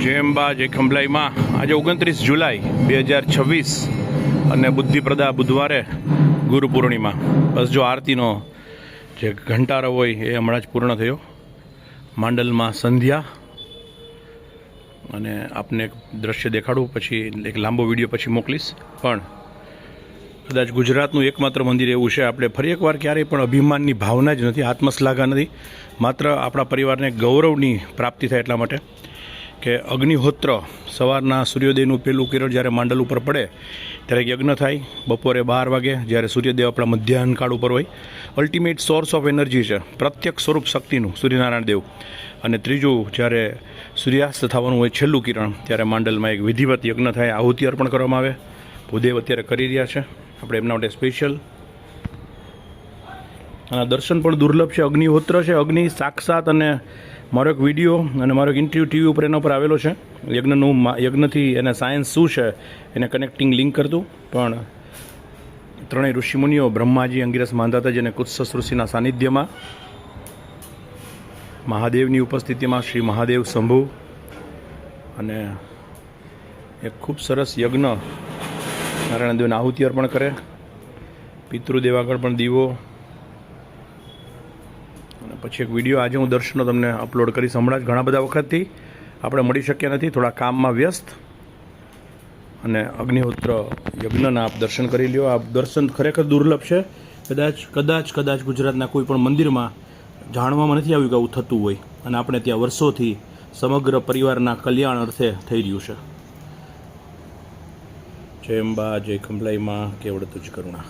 જય અંબા જય ખંભલાઈમાં આજે 29 જુલાઈ 2026 અને બુદ્ધિપ્રદા બુધવારે ગુરુ પૂર્ણિમા. બસ જો આરતીનો જે ઘંટારો હોય એ હમણાં જ પૂર્ણ થયો. માંડલમાં સંધ્યા અને આપને એક દ્રશ્ય દેખાડું, પછી એક લાંબો વિડીયો પછી મોકલીશ. પણ કદાચ ગુજરાતનું એકમાત્ર મંદિર એવું છે, આપણે ફરી એકવાર ક્યારેય પણ અભિમાનની ભાવના જ નથી, આત્મશ્લાઘા નથી, માત્ર આપણા પરિવારને ગૌરવની પ્રાપ્તિ થાય એટલા માટે કે અગ્નિહોત્ર સવારના સૂર્યોદયનું પહેલું કિરણ જ્યારે માંડલ ઉપર પડે ત્યારે યજ્ઞ થાય. બપોરે 12 વાગે જ્યારે સૂર્યદેવ આપણા મધ્યાહન કાળ ઉપર હોય, અલ્ટિમેટ સોર્સ ઓફ એનર્જી છે, પ્રત્યક્ષ સ્વરૂપ શક્તિનું સૂર્યનારાયણ દેવ. અને ત્રીજું જ્યારે સૂર્યાસ્ત થવાનું હોય છેલ્લું કિરણ, ત્યારે માંડલમાં એક વિધિવત યજ્ઞ થાય, આહુતિ અર્પણ કરવામાં આવે. ભૂદેવ અત્યારે કરી રહ્યા છે, આપણે એમના માટે સ્પેશિયલ આના દર્શન પણ દુર્લભ છે. અગ્નિહોત્ર છે, અગ્નિ સાક્ષાત. અને મારો એક વિડીયો અને મારો એક ઇન્ટરવ્યૂ ટીવી ઉપર એના પર આવેલો છે, યજ્ઞથી એને સાયન્સ શું છે એને કનેક્ટિંગ લિંક કરતું. પણ ત્રણેય ઋષિમુનિઓ બ્રહ્માજી, અંગિરસ, માંધાતાજી અને કુત્સસ ઋષિના સાનિધ્યમાં, મહાદેવની ઉપસ્થિતિમાં, શ્રી મહાદેવ શંભુ અને એક ખૂબ સરસ યજ્ઞ નારાયણ દેવને આહુતિ અર્પણ કરે. પિતૃદેવ આગળ પણ દીવો, અને પછી એક વિડીયો આજે હું દર્શનો તમને અપલોડ કરીશ. હમણાં જ ઘણા બધા વખતથી આપણે મળી શક્યા નથી, થોડા કામમાં વ્યસ્ત. અને અગ્નિહોત્ર યજ્ઞના આપ દર્શન કરી લ્યો. આ દર્શન ખરેખર દુર્લભ છે. કદાચ ગુજરાતના કોઈ પણ મંદિરમાં જાણવામાં નથી આવ્યું કે આવું થતું હોય, અને આપણે ત્યાં વર્ષોથી સમગ્ર પરિવારના કલ્યાણ અર્થે થઈ રહ્યું છે. જય અંબા જય ખંભલાઈમાં, કેવળ તુજ કરુણા.